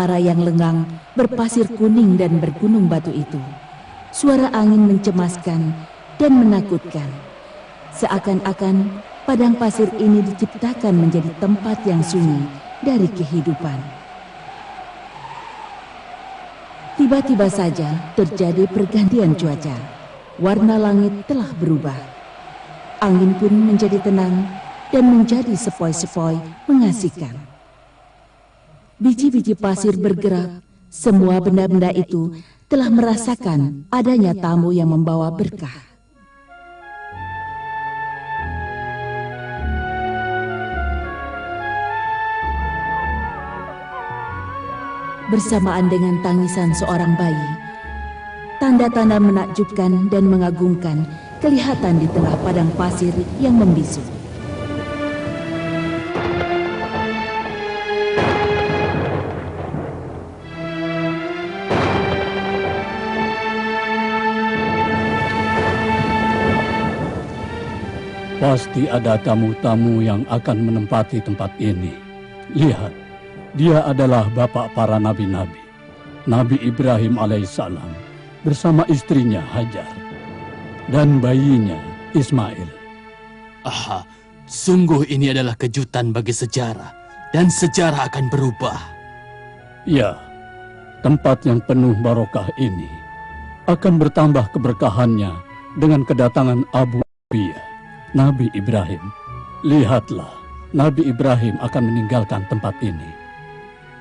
Utara yang lengang, berpasir kuning dan bergunung batu itu. Suara angin mencemaskan dan menakutkan. Seakan-akan padang pasir ini diciptakan menjadi tempat yang sunyi dari kehidupan. Tiba-tiba saja terjadi pergantian cuaca. Warna langit telah berubah. Angin pun menjadi tenang dan menjadi sepoi-sepoi mengasihkan. Biji-biji pasir bergerak. Semua benda-benda itu telah merasakan adanya tamu yang membawa berkah. Bersamaan dengan tangisan seorang bayi, tanda-tanda menakjubkan dan mengagumkan kelihatan di tengah padang pasir yang membisu. Pasti ada tamu-tamu yang akan menempati tempat ini. Lihat, dia adalah bapak para nabi-nabi. Nabi Ibrahim alaihissalam bersama istrinya Hajar dan bayinya Ismail. Aha, sungguh ini adalah kejutan bagi sejarah dan sejarah akan berubah. Ya, tempat yang penuh barokah ini akan bertambah keberkahannya dengan kedatangan Abu Bia, Nabi Ibrahim. Lihatlah, Nabi Ibrahim akan meninggalkan tempat ini.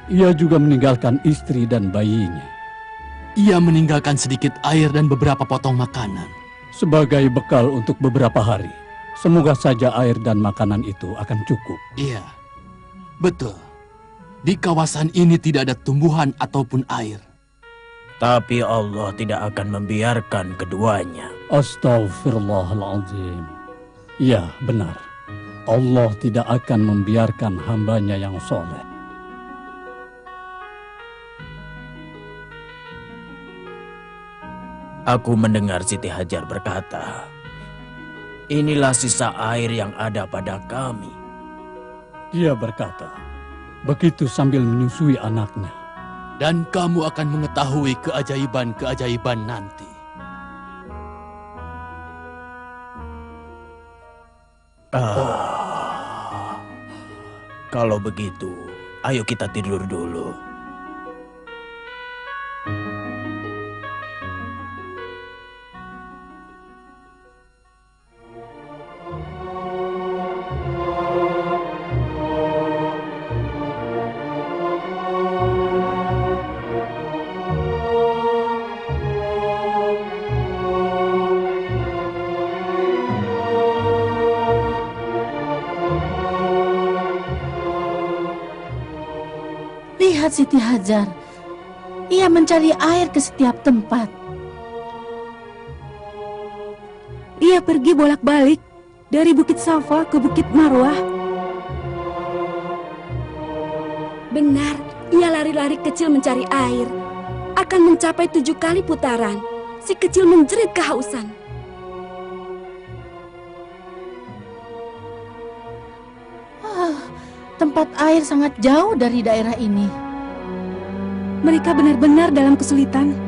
Ia juga meninggalkan istri dan bayinya. Ia meninggalkan sedikit air dan beberapa potong makanan. Sebagai bekal untuk beberapa hari. Semoga saja air dan makanan itu akan cukup. Iya, betul. Di kawasan ini tidak ada tumbuhan ataupun air. Tapi Allah tidak akan membiarkan keduanya. Astaghfirullahaladzim. Ya, benar. Allah tidak akan membiarkan hambanya yang soleh. Aku mendengar Siti Hajar berkata, inilah sisa air yang ada pada kami. Dia berkata, begitu sambil menyusui anaknya. Dan kamu akan mengetahui keajaiban-keajaiban nanti. Kalau begitu, ayo kita tidur dulu. Lihat Siti Hajar, ia mencari air ke setiap tempat. Ia pergi bolak-balik dari Bukit Safa ke Bukit Marwah. Benar, ia lari-lari kecil mencari air. Akan mencapai 7 kali putaran. Si kecil menjerit kehausan. Tempat air sangat jauh dari daerah ini. Mereka benar-benar dalam kesulitan.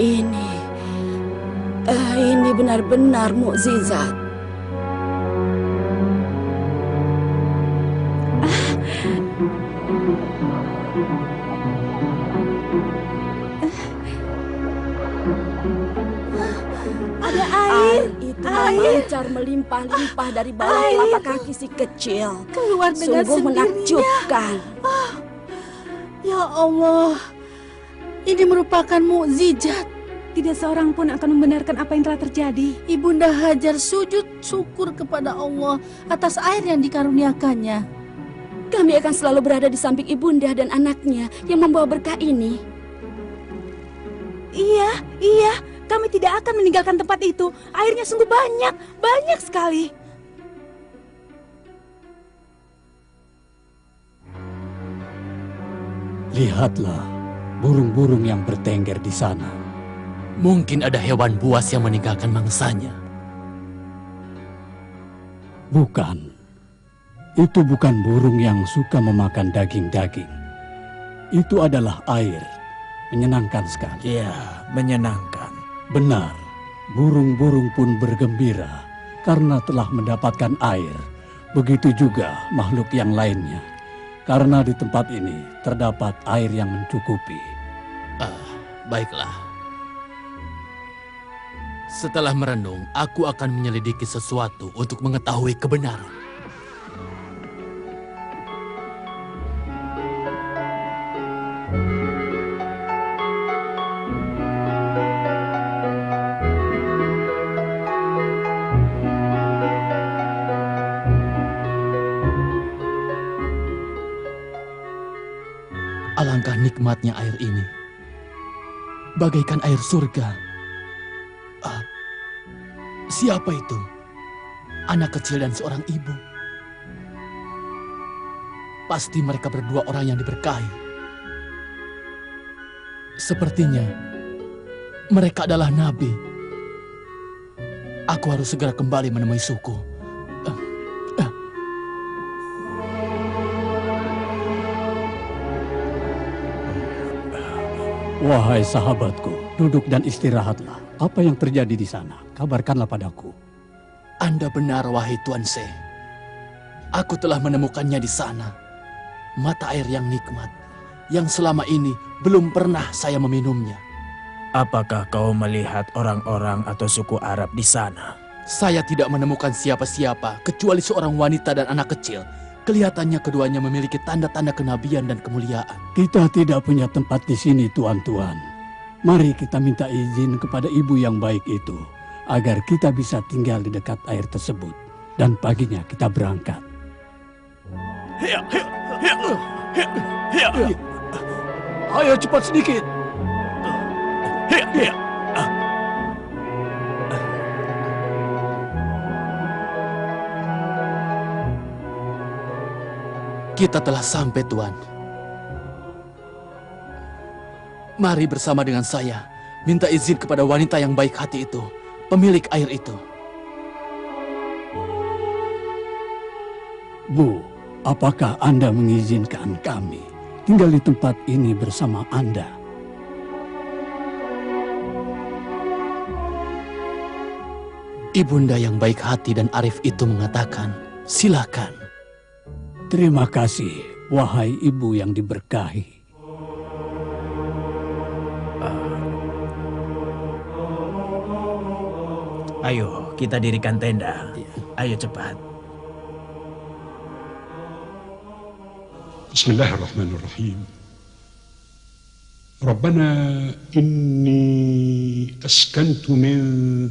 Ini benar-benar mukjizat. Ada air. Itu memancar melimpah-limpah dari bawah telapak kaki si kecil. Keluar dengan sungguh sendirinya. menakjubkan. Ya Allah, ini merupakan mukjizat. Tidak seorang pun akan membenarkan apa yang telah terjadi. Ibunda Hajar sujud syukur kepada Allah atas air yang dikaruniakannya. Kami akan selalu berada di samping ibunda dan anaknya yang membawa berkah ini. Iya, kami tidak akan meninggalkan tempat itu. Airnya sungguh banyak sekali. Lihatlah, burung-burung yang bertengger di sana. Mungkin ada hewan buas yang meninggalkan mangsanya. Bukan. Itu bukan burung yang suka memakan daging-daging. Itu adalah air. Menyenangkan sekali. Ya, menyenangkan. Benar, burung-burung pun bergembira karena telah mendapatkan air. Begitu juga makhluk yang lainnya. Karena di tempat ini terdapat air yang mencukupi. Baiklah. Setelah merenung, aku akan menyelidiki sesuatu untuk mengetahui kebenaran. Alangkah nikmatnya air ini. Bagaikan air surga. Siapa itu? Anak kecil dan seorang ibu. Pasti mereka berdua orang yang diberkahi. Sepertinya mereka adalah nabi. Aku harus segera kembali menemui suku. Wahai sahabatku, duduk dan istirahatlah. Apa yang terjadi di sana? Kabarkanlah padaku. Anda benar, wahai Tuan Se. Aku telah menemukannya di sana. Mata air yang nikmat, yang selama ini belum pernah saya meminumnya. Apakah kau melihat orang-orang atau suku Arab di sana? Saya tidak menemukan siapa-siapa kecuali seorang wanita dan anak kecil. Kelihatannya keduanya memiliki tanda-tanda kenabian dan kemuliaan. Kita tidak punya tempat di sini, tuan-tuan. Mari kita minta izin kepada ibu yang baik itu, agar kita bisa tinggal di dekat air tersebut. Dan paginya kita berangkat. Ayo cepat sedikit. Kita telah sampai, Tuan. Mari bersama dengan saya, minta izin kepada wanita yang baik hati itu, pemilik air itu. Bu, apakah Anda mengizinkan kami tinggal di tempat ini bersama Anda? Ibunda yang baik hati dan arif itu mengatakan, silakan. Terima kasih, wahai ibu yang diberkahi. Ayo, kita dirikan tenda. Ayo cepat. Bismillahirrahmanirrahim. Rabbana inni askantu min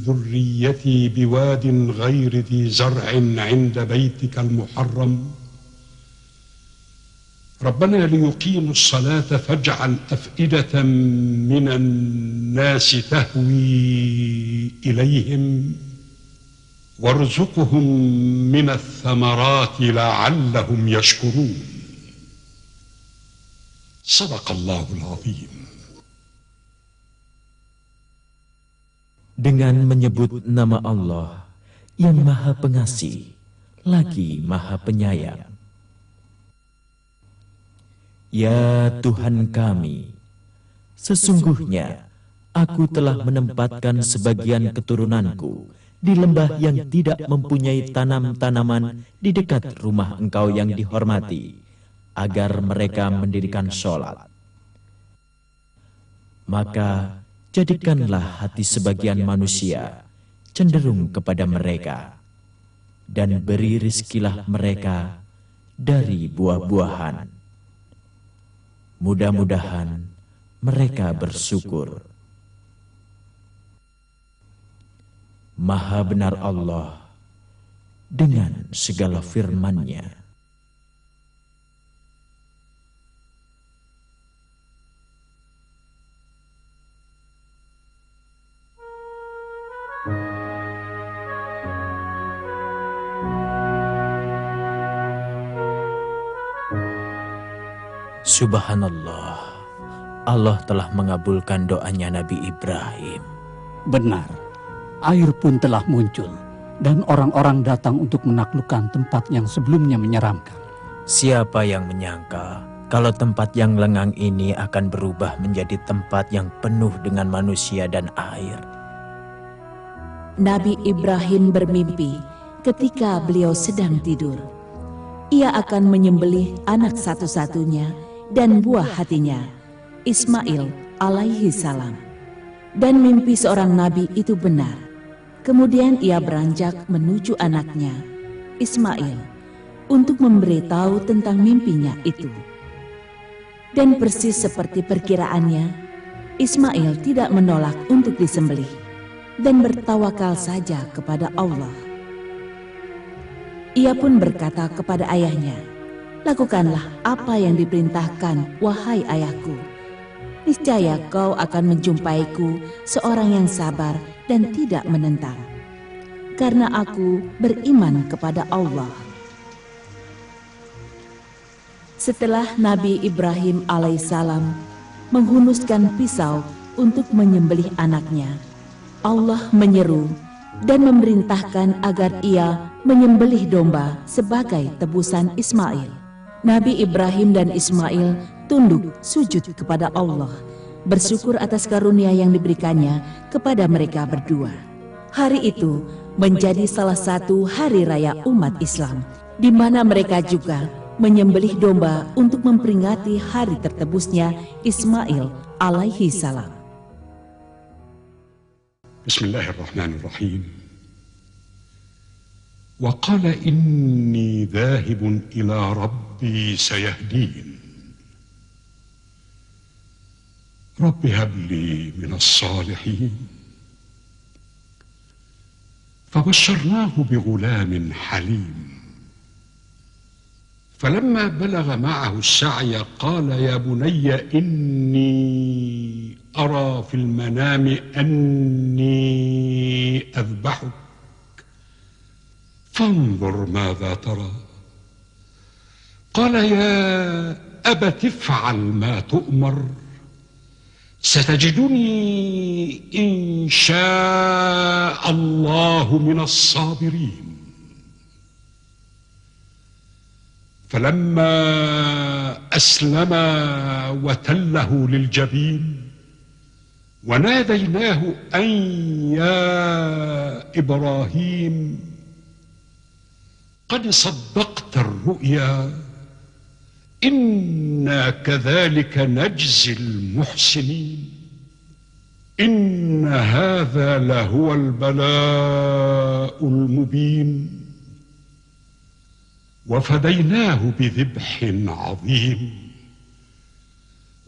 dhurriyyati biwadin ghairi dhi zar'in 'inda baytikal muharram. ربنا ليقيموا الصلاة فاجعل أفئدة من الناس تهوي إليهم وارزقهم من الثمرات لعلهم يشكرون صدق الله العظيم. Dengan menyebut nama Allah yang Maha Pengasih lagi Maha Penyayang. Ya Tuhan kami, sesungguhnya aku telah menempatkan sebagian keturunanku di lembah yang tidak mempunyai tanam-tanaman di dekat rumah Engkau yang dihormati, agar mereka mendirikan sholat. Maka jadikanlah hati sebagian manusia cenderung kepada mereka, dan beri rizkilah mereka dari buah-buahan. Mudah-mudahan mereka bersyukur. Maha benar Allah dengan segala firman-Nya. Subhanallah, Allah telah mengabulkan doanya Nabi Ibrahim. Benar, air pun telah muncul dan orang-orang datang untuk menaklukkan tempat yang sebelumnya menyeramkan. Siapa yang menyangka kalau tempat yang lengang ini akan berubah menjadi tempat yang penuh dengan manusia dan air. Nabi Ibrahim bermimpi ketika beliau sedang tidur. Ia akan menyembelih anak satu-satunya dan buah hatinya, Ismail alaihi salam. Dan mimpi seorang nabi itu benar. Kemudian ia beranjak menuju anaknya, Ismail, untuk memberitahu tentang mimpinya itu. Dan persis seperti perkiraannya, Ismail tidak menolak untuk disembelih dan bertawakal saja kepada Allah. Ia pun berkata kepada ayahnya, "Lakukanlah apa yang diperintahkan, wahai ayahku. Niscaya kau akan menjumpaiku seorang yang sabar dan tidak menentang, karena aku beriman kepada Allah." Setelah Nabi Ibrahim alaihissalam menghunuskan pisau untuk menyembelih anaknya, Allah menyeru dan memerintahkan agar ia menyembelih domba sebagai tebusan Ismail. Nabi Ibrahim dan Ismail tunduk sujud kepada Allah, bersyukur atas karunia yang diberikannya kepada mereka berdua. Hari itu menjadi salah satu hari raya umat Islam, di mana mereka juga menyembelih domba untuk memperingati hari tertebusnya Ismail alaihi salam. Bismillahirrahmanirrahim. Wa qala inni dhahibun ila rabbi sayahdin. Rabbi habli minas salihin. Fabashsharnahu bighulamin halim. فلما بلغ معه السعي قال يا بني إني أرى في المنام أني أذبحك فانظر ماذا ترى قال يا أبت افعل ما تؤمر ستجدني إن شاء الله من الصابرين فلما أسلما وتله للجبين وناديناه أن يا إبراهيم قد صدقت الرؤيا إنا كذلك نجزي المحسنين إن هذا لهو البلاء المبين وفديناه بذبح عظيم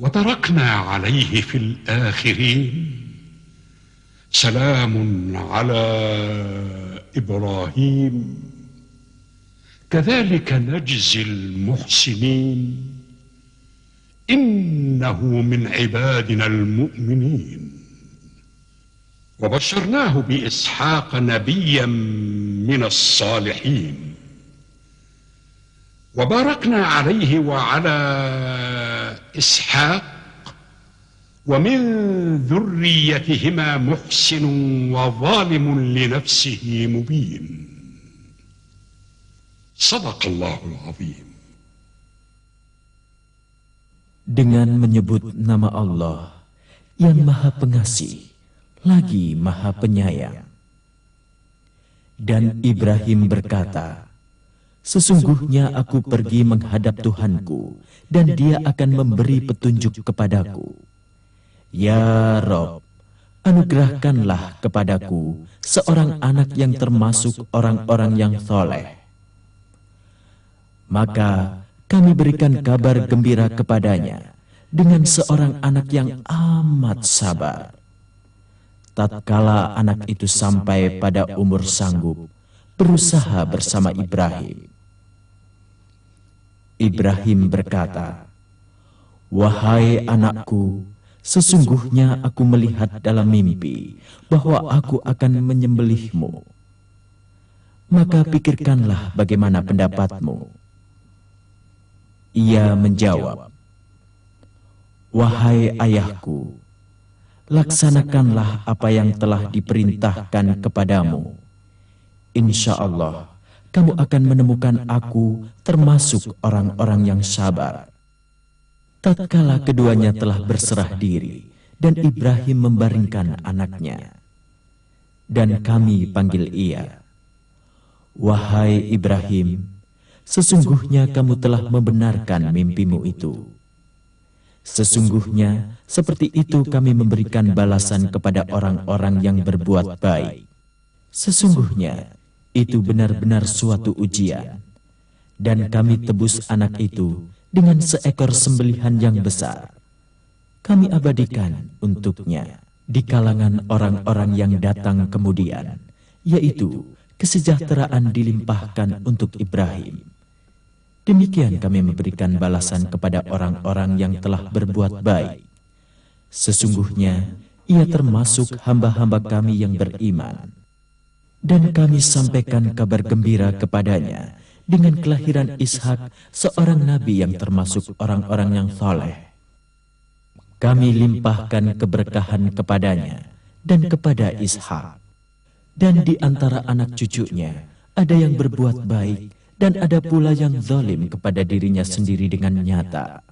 وتركنا عليه في الآخرين سلام على إبراهيم كذلك نجزي المحسنين إنه من عبادنا المؤمنين وبشرناه بإسحاق نبيا من الصالحين وباركنا عليه وعلى إسحاق ومن ذريتهما محسن وظالم لنفسه مبين صدق الله العظيم. Dengan menyebut nama Allah yang Maha Pengasih lagi Maha Penyayang. Dan Ibrahim berkata, "Sesungguhnya aku pergi menghadap Tuhanku, dan Dia akan memberi petunjuk kepadaku. Ya Rob, anugerahkanlah kepadaku seorang anak yang termasuk orang-orang yang soleh." Maka kami berikan kabar gembira kepadanya dengan seorang anak yang amat sabar. Tatkala anak itu sampai pada umur sanggup, berusaha bersama Ibrahim. Ibrahim berkata, "Wahai anakku, sesungguhnya aku melihat dalam mimpi bahwa aku akan menyembelihmu. Maka pikirkanlah bagaimana pendapatmu." Ia menjawab, "Wahai ayahku, laksanakanlah apa yang telah diperintahkan kepadamu. Insya Allah, kamu akan menemukan aku termasuk orang-orang yang sabar." tatkala keduanya telah berserah diri dan Ibrahim membaringkan anaknya. Dan kami panggil ia, "Wahai Ibrahim, sesungguhnya kamu telah membenarkan mimpimu itu. Sesungguhnya seperti itu kami memberikan balasan kepada orang-orang yang berbuat baik. Sesungguhnya itu benar-benar suatu ujian. Dan kami tebus anak itu dengan seekor sembelihan yang besar. Kami abadikan untuknya di kalangan orang-orang yang datang kemudian, yaitu kesejahteraan dilimpahkan untuk Ibrahim. Demikian kami memberikan balasan kepada orang-orang yang telah berbuat baik. Sesungguhnya ia termasuk hamba-hamba kami yang beriman. Dan kami sampaikan kabar gembira kepadanya dengan kelahiran Ishak, seorang nabi yang termasuk orang-orang yang saleh. Kami limpahkan keberkahan kepadanya dan kepada Ishak. Dan di antara anak cucunya ada yang berbuat baik dan ada pula yang zalim kepada dirinya sendiri dengan nyata.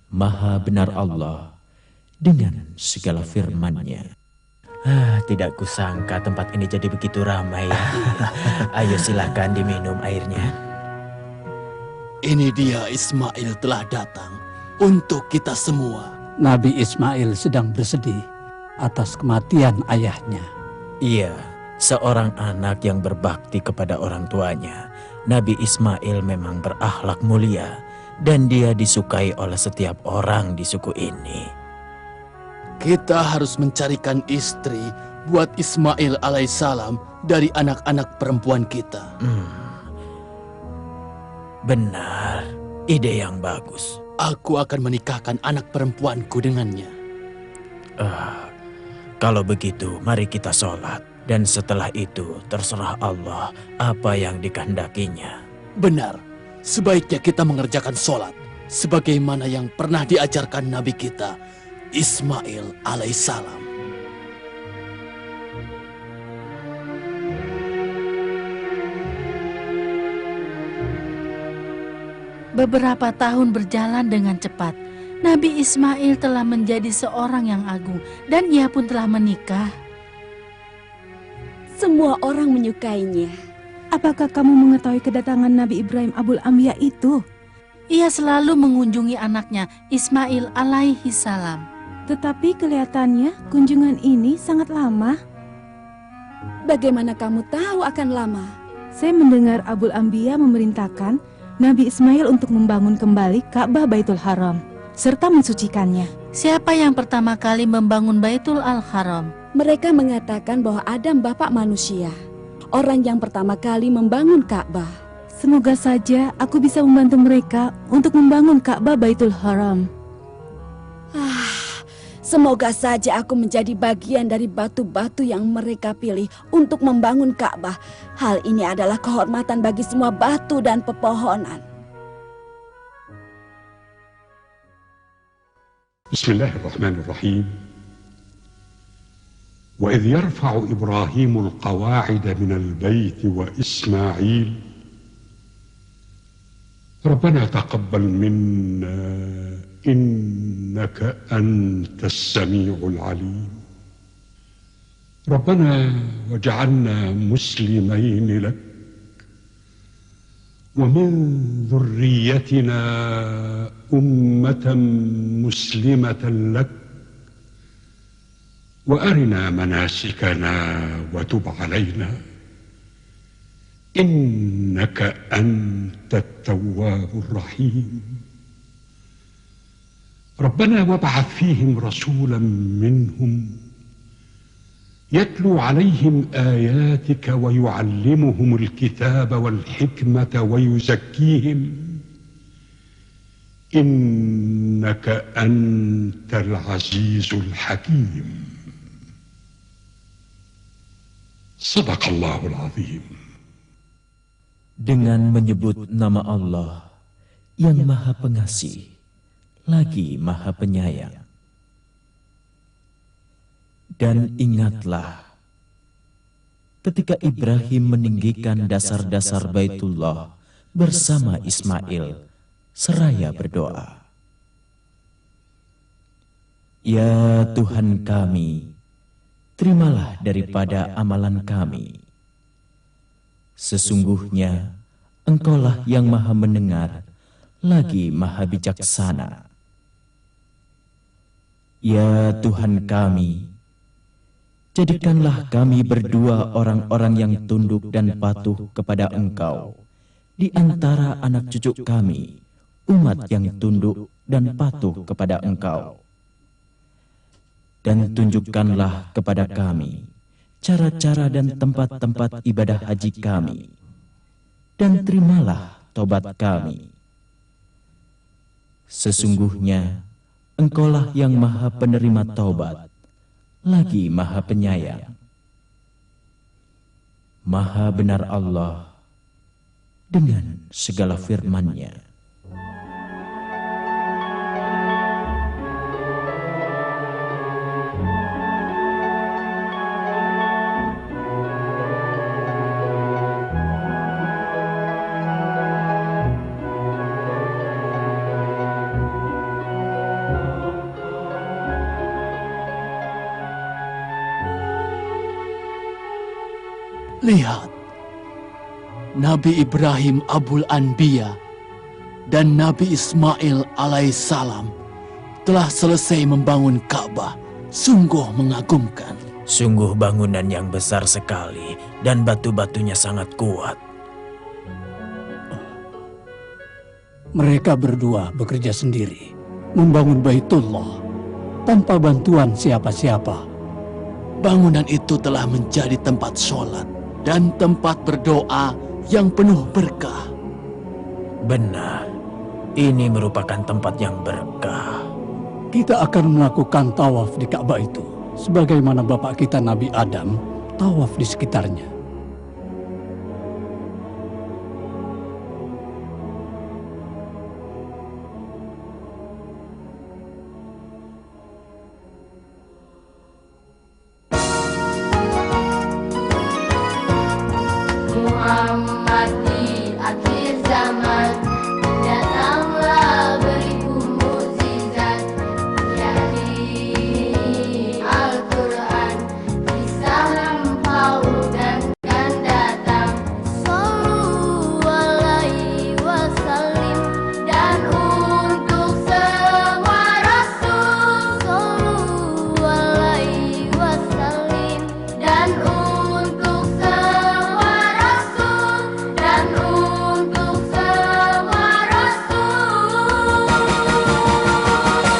Maha benar Allah dengan segala firman-Nya. Tidak kusangka tempat ini jadi begitu ramai. Ayo silakan diminum airnya. Ini dia Ismail telah datang untuk kita semua. Nabi Ismail sedang bersedih atas kematian ayahnya. Iya, seorang anak yang berbakti kepada orang tuanya. Nabi Ismail memang berakhlak mulia dan dia disukai oleh setiap orang di suku ini. Kita harus mencarikan istri buat Ismail alaihissalam dari anak-anak perempuan kita. Benar, ide yang bagus. Aku akan menikahkan anak perempuanku dengannya. Kalau begitu, mari kita sholat. Dan setelah itu, terserah Allah apa yang dikehendakinya. Benar, sebaiknya kita mengerjakan sholat sebagaimana yang pernah diajarkan Nabi kita, Ismail alaihissalam. Beberapa tahun berjalan dengan cepat. Nabi Ismail telah menjadi seorang yang agung dan ia pun telah menikah. Semua orang menyukainya. Apakah kamu mengetahui kedatangan Nabi Ibrahim Abul Anbiya itu? Ia selalu mengunjungi anaknya Ismail alaihi salam. Tetapi kelihatannya kunjungan ini sangat lama. Bagaimana kamu tahu akan lama? Saya mendengar Abul Anbiya memerintahkan Nabi Ismail untuk membangun kembali Ka'bah Baitul Haram serta mensucikannya. Siapa yang pertama kali membangun Baitul Al-Haram? Mereka mengatakan bahwa Adam bapak manusia, orang yang pertama kali membangun Ka'bah. Semoga saja aku bisa membantu mereka untuk membangun Ka'bah Baitul Haram. Semoga saja aku menjadi bagian dari batu-batu yang mereka pilih untuk membangun Ka'bah. Hal ini adalah kehormatan bagi semua batu dan pepohonan. Bismillahirrahmanirrahim. وإذ يرفع إبراهيم القواعد من البيت وإسماعيل ربنا تقبل منا إنك أنت السميع العليم ربنا واجعلنا مسلمين لك ومن ذريتنا أمة مسلمة لك وأرنا مناسكنا وتب علينا إنك أنت التواب الرحيم ربنا وابعث فيهم رسولا منهم يتلو عليهم آياتك ويعلمهم الكتاب والحكمة ويزكيهم إنك أنت العزيز الحكيم صدق الله العظيم. Dengan menyebut nama Allah yang Maha Pengasih lagi Maha Penyayang. Dan ingatlah ketika Ibrahim meninggikan dasar-dasar Baitullah bersama Ismail seraya berdoa. Ya Tuhan kami, terimalah daripada amalan kami. Sesungguhnya Engkaulah yang maha mendengar, lagi maha bijaksana. Ya Tuhan kami, jadikanlah kami berdua orang-orang yang tunduk dan patuh kepada Engkau di antara anak cucu kami, umat yang tunduk dan patuh kepada Engkau. Dan tunjukkanlah kepada kami cara-cara dan tempat-tempat ibadah haji kami, dan terimalah tobat kami. Sesungguhnya Engkaulah yang maha penerima taubat, lagi maha penyayang. Maha benar Allah dengan segala firman-Nya. Lihat, Nabi Ibrahim Abul Anbiya dan Nabi Ismail alaihissalam telah selesai membangun Ka'bah. Sungguh mengagumkan. Sungguh bangunan yang besar sekali dan batu-batunya sangat kuat. Mereka berdua bekerja sendiri, membangun Baitullah tanpa bantuan siapa-siapa. Bangunan itu telah menjadi tempat sholat dan tempat berdoa yang penuh berkah. Benar, ini merupakan tempat yang berkah. Kita akan melakukan tawaf di Ka'bah itu, sebagaimana bapak kita Nabi Adam tawaf di sekitarnya.